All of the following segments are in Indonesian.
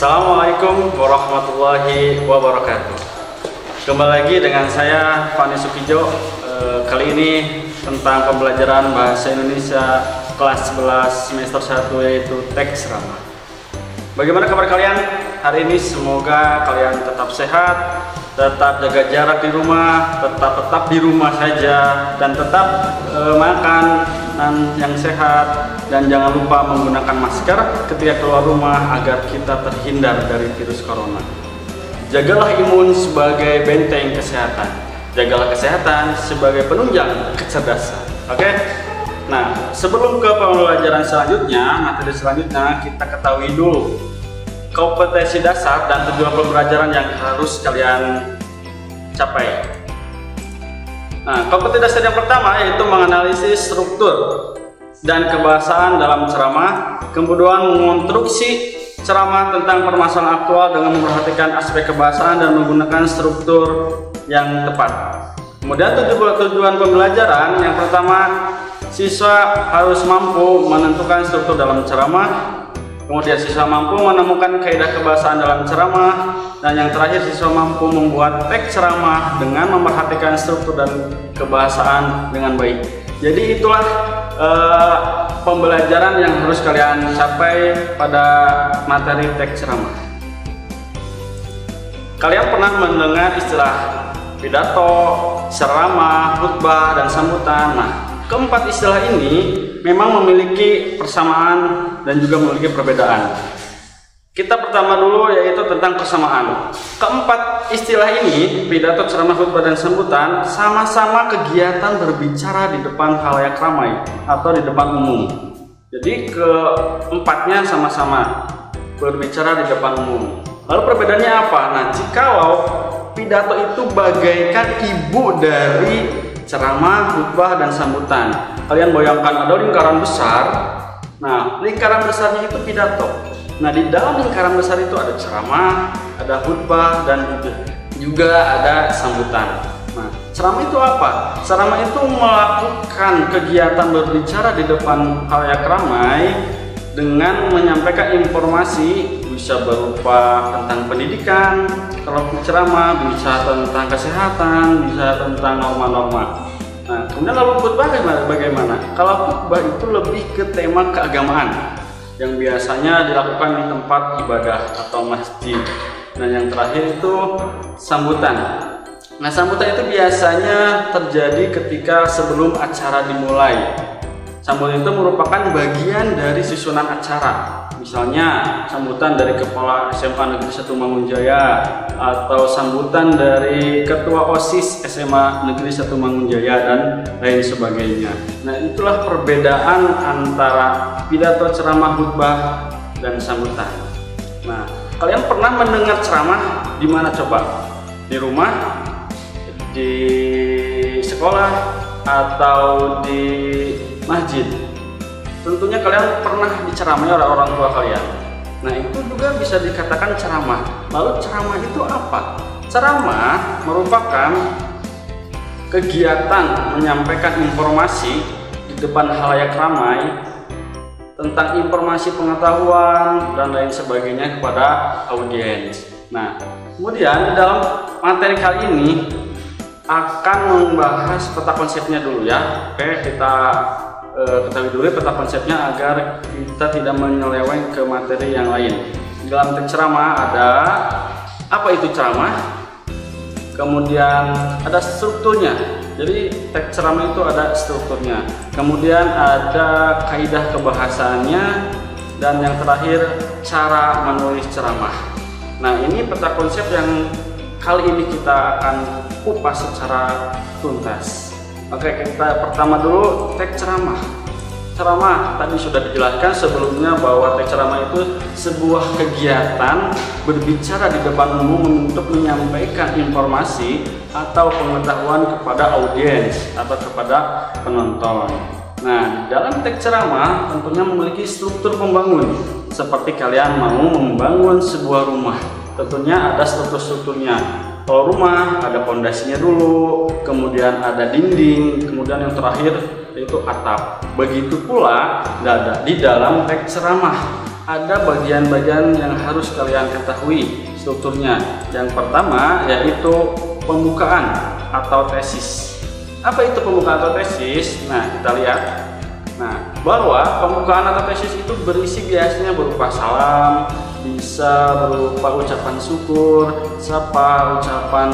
Assalamualaikum warahmatullahi wabarakatuh. Kembali lagi dengan saya Fani Sukijo. Kali ini tentang pembelajaran bahasa Indonesia kelas 11 semester 1, yaitu teks ramah. Bagaimana kabar kalian hari ini? Semoga kalian tetap sehat, tetap jaga jarak di rumah, tetap di rumah saja, dan tetap makan yang sehat, dan jangan lupa menggunakan masker ketika keluar rumah agar kita terhindar dari virus corona. Jagalah imun sebagai benteng kesehatan, jagalah kesehatan sebagai penunjang kecerdasan. Oke? Nah, sebelum ke pembelajaran selanjutnya, materi selanjutnya, kita ketahui dulu kompetensi dasar dan tujuan pembelajaran yang harus kalian capai. Nah, kompetensi dasar yang pertama yaitu menganalisis struktur dan kebahasaan dalam ceramah, kemudian mengonstruksi ceramah tentang permasalahan aktual dengan memperhatikan aspek kebahasaan dan menggunakan struktur yang tepat. Kemudian tujuan pembelajaran yang pertama, siswa harus mampu menentukan struktur dalam ceramah. Kemudian siswa mampu menemukan kaidah kebahasaan dalam ceramah, dan yang terakhir siswa mampu membuat teks ceramah dengan memperhatikan struktur dan kebahasaan dengan baik. Jadi itulah pembelajaran yang harus kalian capai pada materi teks ceramah. Kalian pernah mendengar istilah pidato, ceramah, khutbah, dan sambutan. Nah, keempat istilah ini memang memiliki persamaan dan juga memiliki perbedaan. Kita pertama dulu yaitu tentang persamaan. Keempat istilah ini, pidato, ceramah, khutbah, dan sambutan, sama-sama kegiatan berbicara di depan khalayak ramai atau di depan umum. Jadi keempatnya sama-sama berbicara di depan umum. Lalu perbedaannya apa? Nah, jikalau pidato itu bagaikan ibu dari ceramah, khutbah, dan sambutan. Kalian bayangkan ada lingkaran besar. Nah, lingkaran besarnya itu pidato. Nah, di dalam lingkaran besar itu ada ceramah, ada khutbah, dan juga ada sambutan. Nah, ceramah itu apa? Ceramah itu melakukan kegiatan berbicara di depan khalayak ramai dengan menyampaikan informasi, bisa berupa tentang pendidikan, kalau ceramah bisa tentang kesehatan, bisa tentang norma-norma. Nah, kemudian lalu khutbah bagaimana? Kalau khutbah itu lebih ke tema keagamaan yang biasanya dilakukan di tempat ibadah atau masjid. Nah, yang terakhir itu sambutan. Nah, sambutan itu biasanya terjadi ketika sebelum acara dimulai. Sambutan itu merupakan bagian dari susunan acara. Misalnya sambutan dari Kepala SMA Negeri 1 Mangunjaya, atau sambutan dari Ketua OSIS SMA Negeri 1 Mangunjaya, dan lain sebagainya. Nah, itulah perbedaan antara pidato, ceramah, khutbah, dan sambutan. Nah, kalian pernah mendengar ceramah di mana coba? Di rumah, di sekolah, atau di masjid? Tentunya kalian pernah diceramai oleh orang tua kalian. Nah, itu juga bisa dikatakan ceramah. Lalu ceramah itu apa? Ceramah merupakan kegiatan menyampaikan informasi di depan khalayak ramai tentang informasi pengetahuan dan lain sebagainya kepada audiens. Nah, kemudian di dalam materi kali ini akan membahas peta konsepnya dulu ya. Oke, kita ketahui dulu peta konsepnya agar kita tidak menyeleweng ke materi yang lain. Di dalam teks ceramah ada apa itu ceramah, kemudian ada strukturnya. Jadi teks ceramah itu ada strukturnya, kemudian ada kaidah kebahasaannya, dan yang terakhir cara menulis ceramah. Nah, ini peta konsep yang kali ini kita akan kupas secara tuntas. Oke, kita pertama dulu teks ceramah. Ceramah tadi sudah dijelaskan sebelumnya bahwa teks ceramah itu sebuah kegiatan berbicara di depan umum untuk menyampaikan informasi atau pengetahuan kepada audiens atau kepada penonton. Nah, dalam teks ceramah tentunya memiliki struktur pembangun. Seperti kalian mau membangun sebuah rumah, tentunya ada strukturnya. Kalau rumah ada pondasinya dulu, kemudian ada dinding, kemudian yang terakhir yaitu atap. Begitu pula di dalam teks ceramah ada bagian-bagian yang harus kalian ketahui strukturnya. Yang pertama yaitu pembukaan atau tesis. Apa itu pembukaan atau tesis? Nah, kita lihat. Nah, bahwa pembukaan atau tesis itu berisi biasanya berupa salam, bisa berupa ucapan syukur, sapa, ucapan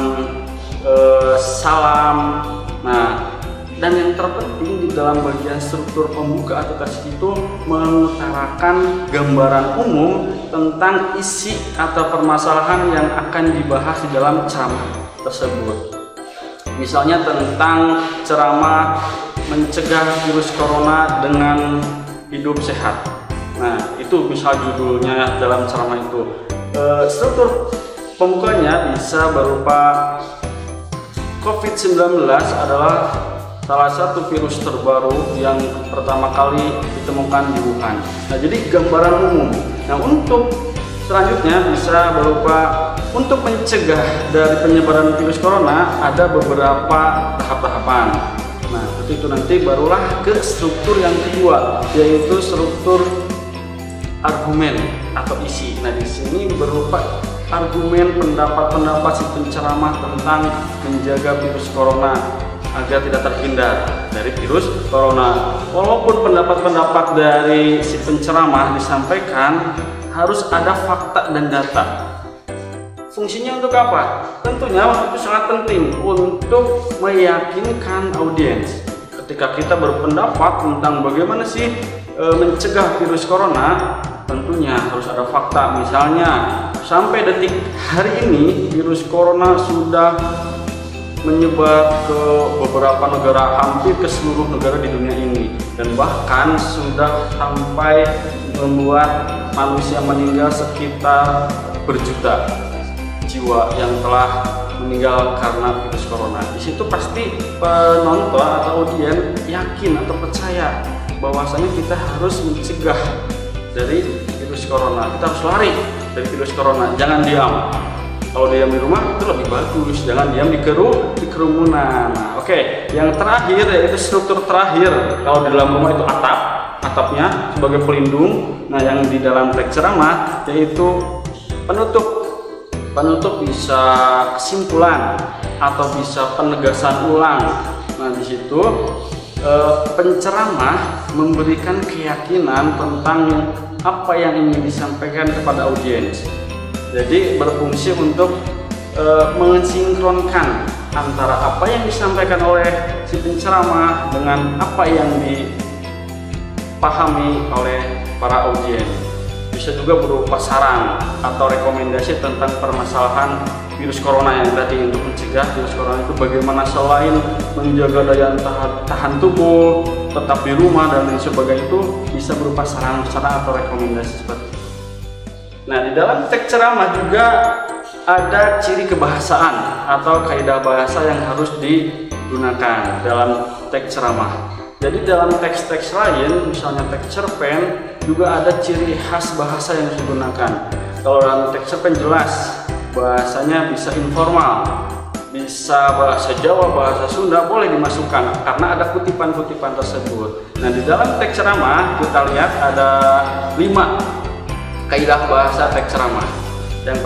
salam. Nah, dan yang terpenting di dalam bagian struktur pembuka atau tesis itu mengutarakan gambaran umum tentang isi atau permasalahan yang akan dibahas di dalam ceramah tersebut. Misalnya tentang ceramah mencegah virus corona dengan hidup sehat. Nah, itu misal judulnya dalam ceramah itu. Struktur pembukanya bisa berupa COVID-19 adalah salah satu virus terbaru yang pertama kali ditemukan di Wuhan. Nah, jadi gambaran umum. Nah, untuk selanjutnya bisa berupa untuk mencegah dari penyebaran virus corona ada beberapa tahap-tahapan. Nah, seperti itu nanti barulah ke struktur yang kedua, yaitu struktur argumen atau isi. Nah, di sini berupa argumen pendapat-pendapat si penceramah tentang menjaga virus corona agar tidak terhindar dari virus corona. Walaupun pendapat-pendapat dari si penceramah disampaikan, harus ada fakta dan data. Fungsinya untuk apa? Tentunya itu sangat penting untuk meyakinkan audiens. Ketika kita berpendapat tentang bagaimana sih mencegah virus corona, tentunya harus ada fakta. Misalnya, sampai detik hari ini virus corona sudah menyebar ke beberapa negara, hampir ke seluruh negara di dunia ini, dan bahkan sudah sampai membuat manusia meninggal sekitar berjuta jiwa yang telah meninggal karena virus corona. Di situ pasti penonton atau audien yakin atau percaya bahwasanya kita harus mencegah dari virus corona. Kita harus lari dari virus corona, jangan diam. Kalau diam di rumah itu lebih bagus, jangan diam di kerumunan. Nah, oke, yang terakhir yaitu struktur terakhir. Kalau di dalam rumah itu atapnya sebagai pelindung. Nah, yang di dalam teks ceramah yaitu penutup. Penutup bisa kesimpulan atau bisa penegasan ulang. Nah, di situ penceramah memberikan keyakinan tentang apa yang ingin disampaikan kepada audiens. Jadi berfungsi untuk mensinkronkan antara apa yang disampaikan oleh si penceramah dengan apa yang dipahami oleh para audiens. Bisa juga berupa saran atau rekomendasi tentang permasalahan virus corona yang tadi. Untuk mencegah virus corona itu bagaimana selain menjaga daya tahan tubuh, tetap di rumah dan lain sebagainya, itu bisa berupa saran-saran atau rekomendasi seperti itu. Nah, di dalam teks ceramah juga ada ciri kebahasaan atau kaidah bahasa yang harus digunakan dalam teks ceramah. Jadi dalam teks-teks lain, misalnya teks cerpen, juga ada ciri khas bahasa yang digunakan. Kalau dalam teks cerpen jelas bahasanya bisa informal, bisa bahasa Jawa, bahasa Sunda, boleh dimasukkan karena ada kutipan-kutipan tersebut. Nah, di dalam teks ceramah kita lihat ada 5 kaidah bahasa teks ceramah. Yang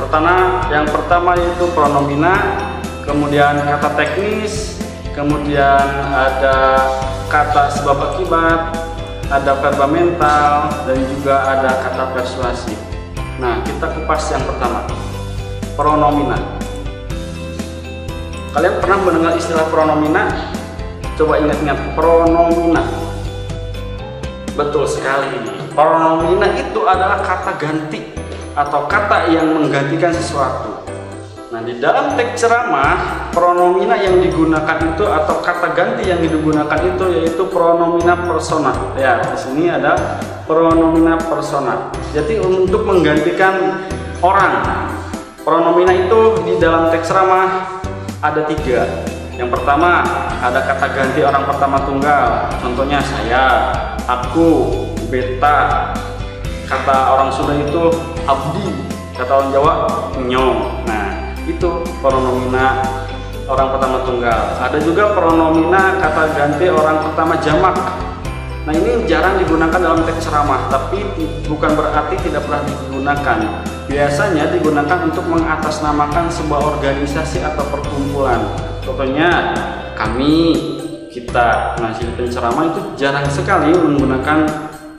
pertama yaitu pronomina, kemudian kata teknis, kemudian ada kata sebab akibat, ada verba mental, dan juga ada kata persuasi. Nah, kita kupas yang pertama, pronomina. Kalian pernah mendengar istilah pronomina? Coba ingat-ingat pronomina. Betul sekali. Pronomina itu adalah kata ganti atau kata yang menggantikan sesuatu. Nah, di dalam teks ceramah, pronomina yang digunakan itu atau kata ganti yang digunakan itu yaitu pronomina persona. Ya, di sini ada pronomina persona. Jadi untuk menggantikan orang. Pronomina itu di dalam teks ceramah ada 3. Yang pertama ada kata ganti orang pertama tunggal. Contohnya saya, aku, beta. Kata orang Sunda itu abdi, kata orang Jawa nyong. Nah, itu pronomina orang pertama tunggal. Ada juga pronomina kata ganti orang pertama jamak. Nah, ini jarang digunakan dalam teks ceramah, tapi bukan berarti tidak pernah digunakan. Biasanya digunakan untuk mengatasnamakan sebuah organisasi atau perkumpulan. Contohnya kita. Nah, di penceramah itu jarang sekali menggunakan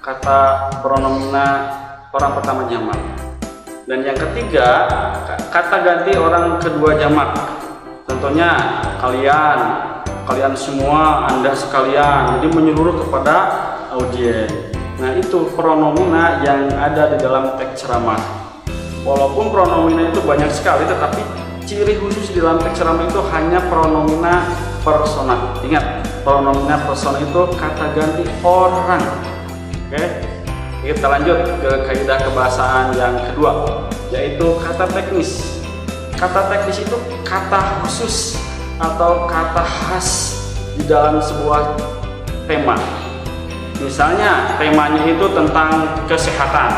kata pronomina orang pertama jamak. Dan yang ketiga, kata ganti orang kedua jamak. Contohnya kalian semua, Anda sekalian, jadi menyeluruh kepada audiens. Nah, itu pronomina yang ada di dalam teks ceramah. Walaupun pronomina itu banyak sekali, tetapi ciri khusus di dalam teks ceramah itu hanya pronomina persona. Ingat, pronomina persona itu kata ganti orang. Oke, kita lanjut ke kaidah kebahasaan yang kedua, yaitu kata teknis. Kata teknis itu kata khusus atau kata khas di dalam sebuah tema. Misalnya temanya itu tentang kesehatan,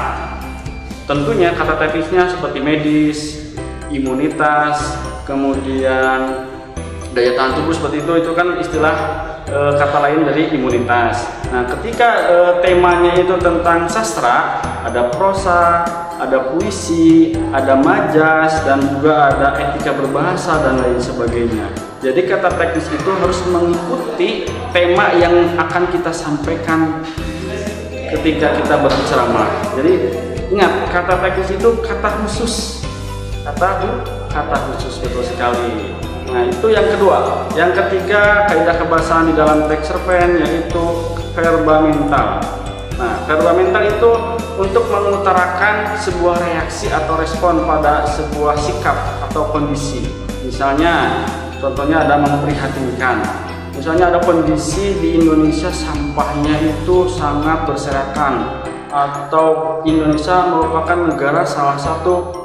tentunya kata teknisnya seperti medis, imunitas, kemudian daya tahan tubuh, seperti itu kan istilah kata lain dari imunitas. Nah, ketika temanya itu tentang sastra, ada prosa, ada puisi, ada majas, dan juga ada etika berbahasa dan lain sebagainya. Jadi kata teknis itu harus mengikuti tema yang akan kita sampaikan ketika kita berceramah. Jadi ingat, kata teknis itu kata khusus, kata khusus, betul sekali. Nah, itu yang kedua. Yang ketiga, kaidah kebahasaan di dalam teks cerpen, yaitu verba mental. Nah, verba mental itu untuk mengutarakan sebuah reaksi atau respon pada sebuah sikap atau kondisi. Misalnya, contohnya ada memprihatinkan. Misalnya ada kondisi di Indonesia sampahnya itu sangat berserakan, atau Indonesia merupakan negara salah satu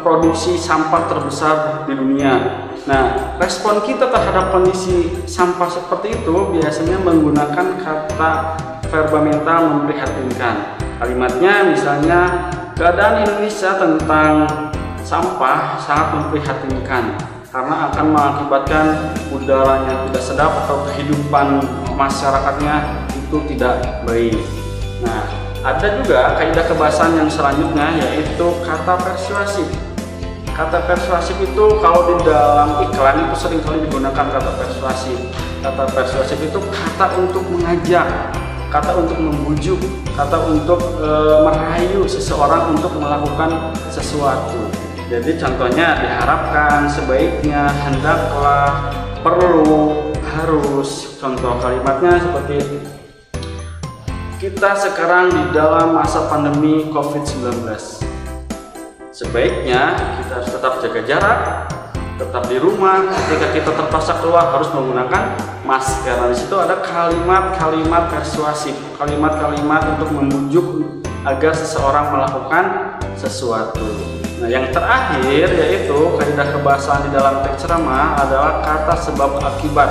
produksi sampah terbesar di dunia. Nah, respon kita terhadap kondisi sampah seperti itu biasanya menggunakan kata verba mental memprihatinkan. Kalimatnya misalnya, keadaan Indonesia tentang sampah sangat memprihatinkan karena akan mengakibatkan udaranya tidak sedap atau kehidupan masyarakatnya itu tidak baik. Nah, ada juga kaidah kebahasaan yang selanjutnya, yaitu kata persuasif. Kata persuasif itu kalau di dalam iklan itu seringkali digunakan kata persuasif. Kata persuasif itu kata untuk mengajak, kata untuk membujuk, kata untuk merayu seseorang untuk melakukan sesuatu. Jadi contohnya diharapkan, sebaiknya, hendaklah, perlu, harus. Contoh kalimatnya seperti, kita sekarang di dalam masa pandemi COVID-19. Sebaiknya kita harus tetap jaga jarak, tetap di rumah. Ketika kita terpaksa keluar harus menggunakan masker. Nah, di situ ada kalimat-kalimat persuasif, kalimat-kalimat untuk membujuk agar seseorang melakukan sesuatu. Nah, yang terakhir yaitu kaidah kebahasaan di dalam teks ceramah adalah kata sebab akibat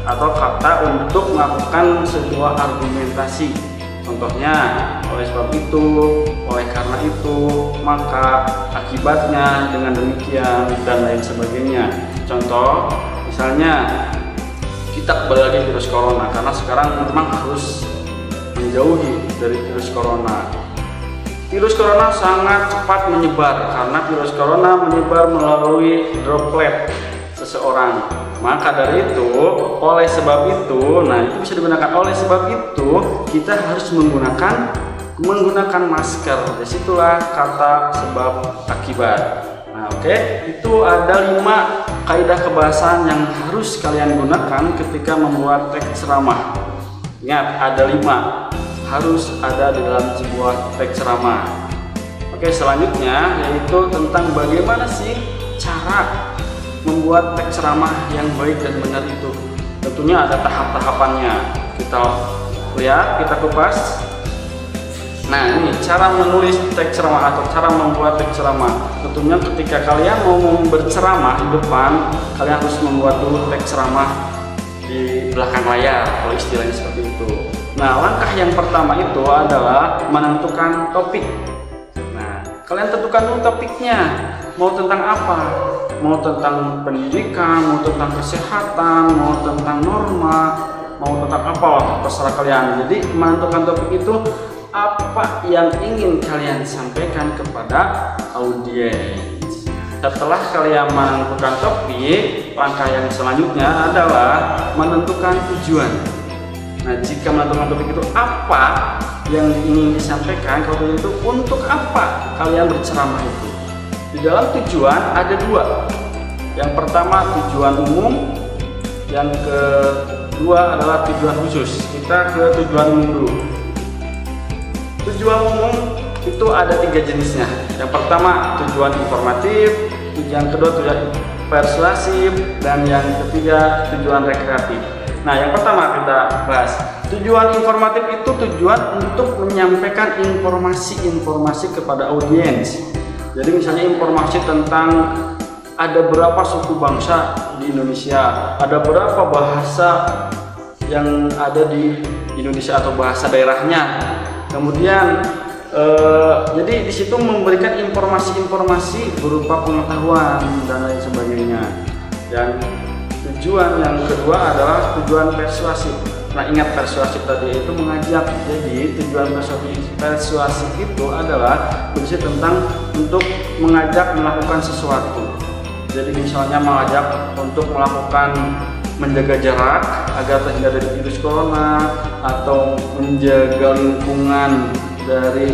atau kata untuk melakukan sebuah argumentasi. Contohnya, oleh sebab itu, oleh karena itu, maka, akibatnya, dengan demikian, dan lain sebagainya. Contoh, misalnya kita kembali lagi virus corona, karena sekarang memang harus menjauhi dari virus corona. Virus corona sangat cepat menyebar karena virus corona menyebar melalui droplet seseorang. Maka dari itu, oleh sebab itu, nah itu bisa digunakan. Oleh sebab itu, kita harus menggunakan masker. Disitulah kata sebab akibat. Nah, oke, itu ada 5 kaidah kebahasaan yang harus kalian gunakan ketika membuat teks ceramah. Ingat, ada 5 harus ada di dalam sebuah teks ceramah. Oke, selanjutnya yaitu tentang bagaimana sih cara membuat teks ceramah yang baik dan benar itu. Tentunya ada tahap-tahapannya. Kita lihat, kita kupas. Nah, ini cara menulis teks ceramah atau cara membuat teks ceramah. Tentunya ketika kalian mau berceramah di depan, kalian harus membuat dulu teks ceramah di belakang layar, kalau istilahnya seperti itu. Nah, langkah yang pertama itu adalah menentukan topik. Nah, kalian tentukan dulu topiknya. Mau tentang apa? Mau tentang pendidikan, mau tentang kesehatan, mau tentang norma, mau tentang apa terserah kalian. Jadi menentukan topik itu apa yang ingin kalian sampaikan kepada audiens. Setelah kalian menentukan topik, langkah yang selanjutnya adalah menentukan tujuan. Nah, jika menentukan topik itu apa yang ingin disampaikan, kalau itu untuk apa kalian berceramah itu. Di dalam tujuan ada dua. Yang pertama tujuan umum, yang kedua adalah tujuan khusus. Kita ke tujuan umum dulu. Tujuan umum itu ada 3 jenisnya. Yang pertama tujuan informatif, yang kedua tujuan persuasif, dan yang ketiga tujuan rekreatif. Nah, yang pertama kita bahas tujuan informatif itu tujuan untuk menyampaikan informasi-informasi kepada audiens. Jadi misalnya informasi tentang ada berapa suku bangsa di Indonesia, ada berapa bahasa yang ada di Indonesia atau bahasa daerahnya. Kemudian jadi di situ memberikan informasi-informasi berupa pengetahuan dan lain sebagainya. Dan tujuan yang kedua adalah tujuan persuasif. Nah, ingat persuasif tadi itu mengajak. Jadi tujuan persuasif itu adalah berisi tentang untuk mengajak melakukan sesuatu. Jadi misalnya mengajak untuk melakukan menjaga jarak agar terhindar dari virus corona, atau menjaga lingkungan dari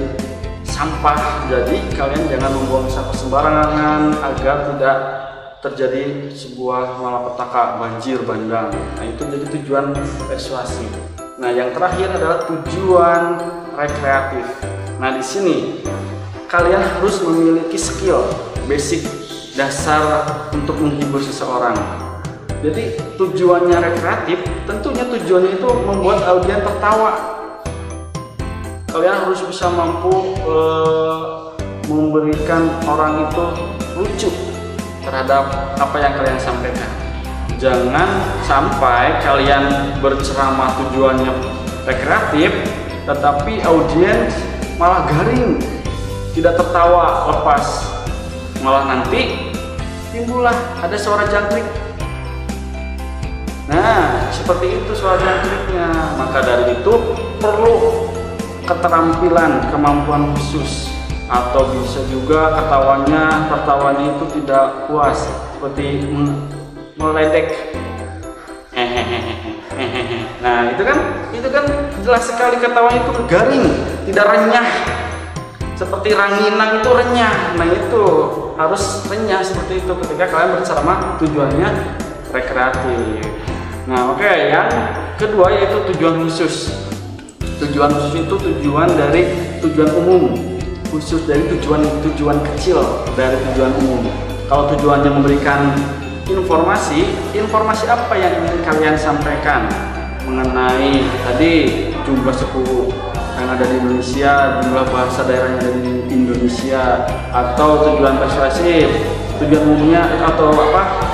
sampah. Jadi kalian jangan membuang sampah sembarangan agar tidak terjadi sebuah malapetaka, banjir bandang. Nah, itu jadi tujuan persuasif. Nah, yang terakhir adalah tujuan rekreatif. Nah, di sini kalian harus memiliki skill basic dasar untuk menghibur seseorang. Jadi tujuannya rekreatif, tentunya tujuannya itu membuat audiens tertawa. Kalian harus bisa mampu memberikan orang itu lucu terhadap apa yang kalian sampaikan. Jangan sampai kalian berceramah tujuannya rekreatif, tetapi audiens malah garing, tidak tertawa lepas, malah nanti timbullah ada suara jangkrik. Nah, seperti itu suara jangkriknya. Maka dari itu perlu keterampilan, kemampuan khusus. Atau bisa juga pertawanya itu tidak puas, seperti meledek. Nah, itu kan jelas sekali ketawanya itu garing, tidak renyah. Seperti ranginang itu renyah. Nah, itu harus renyah seperti itu ketika kalian berceramah tujuannya rekreatif. Nah, oke, yang kedua yaitu tujuan khusus. Tujuan khusus itu tujuan dari tujuan umum, khusus dari tujuan kecil dari tujuan umum. Kalau tujuannya memberikan informasi apa yang ingin kalian sampaikan mengenai tadi jumlah suku yang ada di Indonesia, jumlah bahasa daerah yang ada di Indonesia, atau tujuan persuasif, tujuan umumnya atau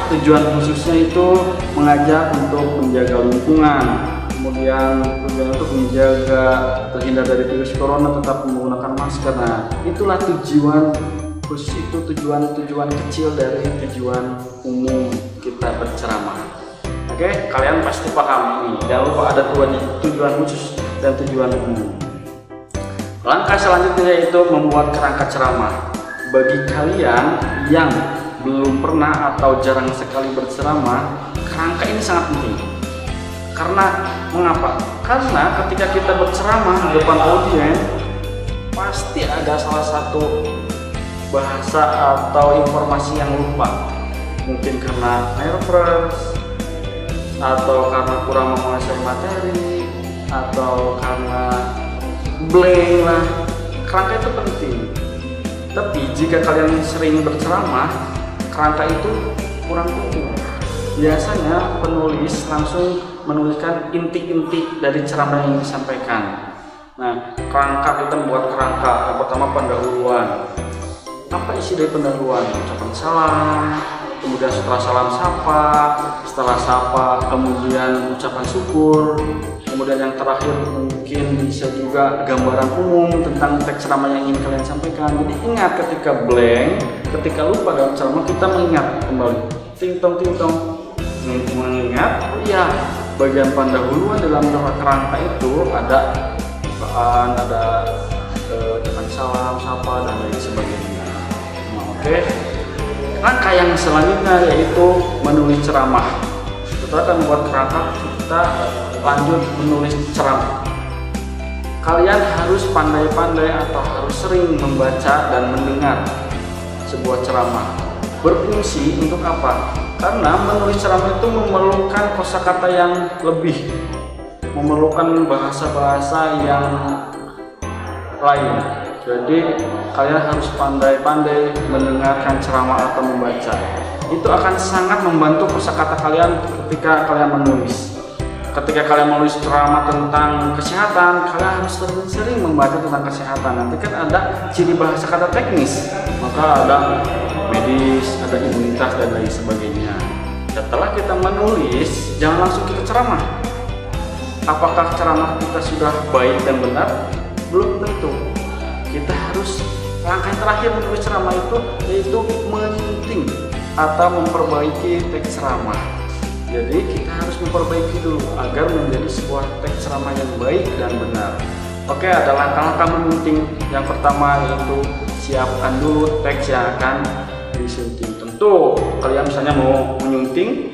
tujuan khususnya itu mengajak untuk menjaga lingkungan. Kemudian tujuan untuk menjaga terhindar dari virus corona, tetap menggunakan masker. Nah, itulah tujuan khusus, itu tujuan kecil dari tujuan umum kita berceramah. Oke, kalian pasti paham ini. Jangan lupa ada tujuan khusus dan tujuan umum. Langkah selanjutnya yaitu membuat kerangka ceramah. Bagi kalian yang belum pernah atau jarang sekali berceramah, kerangka ini sangat penting. Karena mengapa? Karena ketika kita berceramah di depan audiens, pasti ada salah satu bahasa atau informasi yang lupa. Mungkin karena nervous, atau karena kurang menguasai materi, atau karena blank lah. Kerangka itu penting. Tapi jika kalian sering berceramah, kerangka itu kurang kuat. Biasanya penulis langsung menuliskan inti-inti dari ceramah yang disampaikan. Nah, kerangka, kita membuat kerangka. Yang pertama pendahuluan. Apa isi dari pendahuluan? Ucapan salam, kemudian setelah salam sapa, setelah sapa kemudian ucapan syukur, kemudian yang terakhir mungkin bisa juga gambaran umum tentang teks ceramah yang ingin kalian sampaikan. Jadi ingat, ketika blank, ketika lupa dalam ceramah, kita mengingat kembali, ting tong, mengingat, oh iya, bagian pendahuluan dalam kerangka itu ada bahan, ada dengan salam, sapa, dan lain sebagainya. Nah, oke. Rangka yang selanjutnya yaitu menulis ceramah. Setelah kita membuat kerangka, kita lanjut menulis ceramah. Kalian harus pandai-pandai atau harus sering membaca dan mendengar sebuah ceramah. Berfungsi untuk apa? Karena menulis ceramah itu memerlukan kosakata yang lebih, memerlukan bahasa-bahasa yang lain. Jadi kalian harus pandai-pandai mendengarkan ceramah atau membaca. Itu akan sangat membantu kosakata kalian ketika kalian menulis. Ketika kalian menulis ceramah tentang kesehatan, kalian harus sering-sering membaca tentang kesehatan. Nanti kan ada ciri bahasa kata teknis, maka ada medis, ada imunitas, dan lain sebagainya. Setelah kita menulis, jangan langsung kita ceramah. Apakah ceramah kita sudah baik dan benar? Belum tentu. Kita harus, langkah yang terakhir menulis ceramah itu yaitu menyunting atau memperbaiki teks ceramah. Jadi kita harus memperbaiki dulu agar menjadi sebuah teks ceramah yang baik dan benar. Oke, ada langkah-langkah menyunting. Yang pertama yaitu siapkan dulu teks yang akan disunting. Tentu kalian misalnya mau menyunting,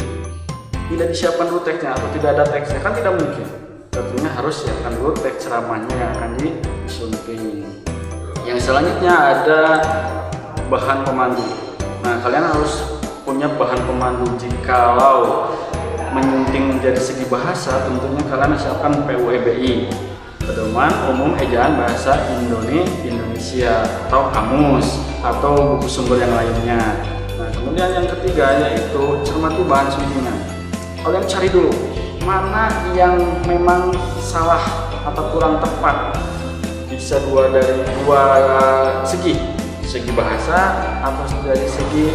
tidak disiapkan dulu teksnya atau tidak ada teksnya, kan tidak mungkin. Tentunya harus siapkan dulu teks ceramahnya yang akan disunting. Yang selanjutnya ada bahan pemandu. Nah, kalian harus punya bahan pemandu. Jikalau menyunting menjadi segi bahasa, tentunya kalian siapkan PUEBI, Pedoman Umum Ejaan Bahasa Indonesia, atau kamus atau buku sumber yang lainnya. Nah, kemudian yang ketiga yaitu cermati bahan suntingan. Kalian cari dulu mana yang memang salah atau kurang tepat. Bisa dari dua segi bahasa atau dari segi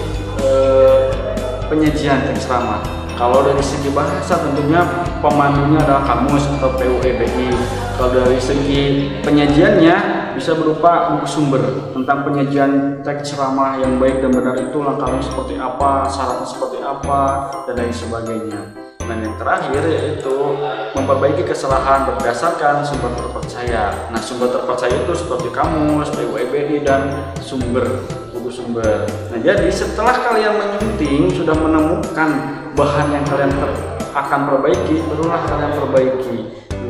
penyajian teks ceramah. Kalau dari segi bahasa tentunya pemandunya adalah kamus atau PUEBI. Kalau dari segi penyajiannya bisa berupa buku sumber tentang penyajian teks ceramah yang baik dan benar itu, langkahnya seperti apa, syaratnya seperti apa, dan lain sebagainya. Dan yang terakhir yaitu memperbaiki kesalahan berdasarkan sumber terpercaya. Nah, sumber terpercaya itu seperti kamus, PUEBI, dan buku sumber. Nah, jadi setelah kalian menyunting, sudah menemukan bahan yang kalian akan perbaiki, barulah kalian perbaiki.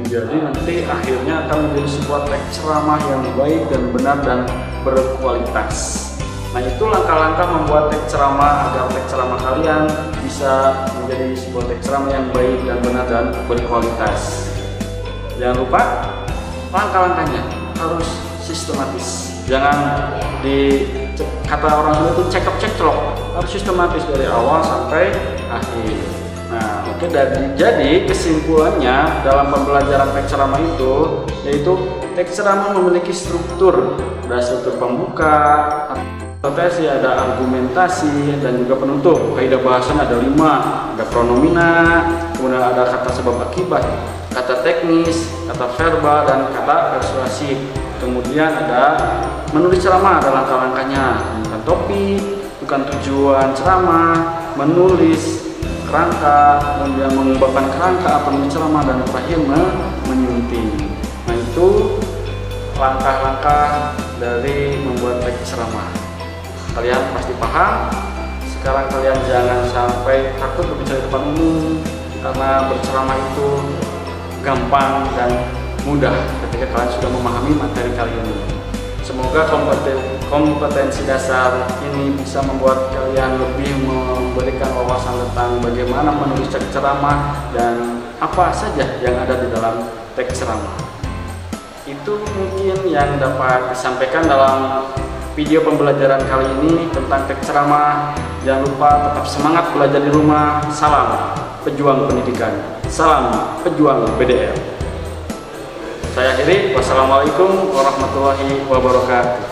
Jadi nanti akhirnya akan menjadi sebuah teks ceramah yang baik dan benar dan berkualitas. Nah, itu langkah-langkah membuat teks ceramah agar teks ceramah kalian bisa menjadi sebuah teks ceramah yang baik dan benar dan berkualitas. Jangan lupa langkah-langkahnya harus sistematis. Jangan kata orang Sunda itu cekap-cekclok, harus sistematis dari awal sampai akhir. Nah, oke, jadi kesimpulannya dalam pembelajaran teks ceramah itu yaitu teks ceramah memiliki struktur, ada struktur pembuka, protesi, ada argumentasi, dan juga penutup. Kaidah bahasan ada 5, ada pronomina, kemudian ada kata sebab akibat, kata teknis, kata verbal, dan kata persuasif. Kemudian ada menulis ceramah, ada langkah-langkahnya, bukan topik, bukan tujuan ceramah, menulis kerangka, kemudian mengembangkan kerangka atau menulis ceramah, dan terakhir menyunting. Nah, itu langkah-langkah dari membuat teks ceramah. Kalian pasti paham. Sekarang kalian jangan sampai takut berbicara di depan umum, karena berceramah itu gampang dan mudah ketika kalian sudah memahami materi kalian ini. Semoga kompetensi dasar ini bisa membuat kalian lebih memberikan wawasan tentang bagaimana menulis teks ceramah dan apa saja yang ada di dalam teks ceramah. Itu mungkin yang dapat disampaikan dalam video pembelajaran kali ini tentang teks ceramah. Jangan lupa tetap semangat belajar di rumah. Salam pejuang pendidikan, salam pejuang BDR. Saya akhiri, wassalamualaikum warahmatullahi wabarakatuh.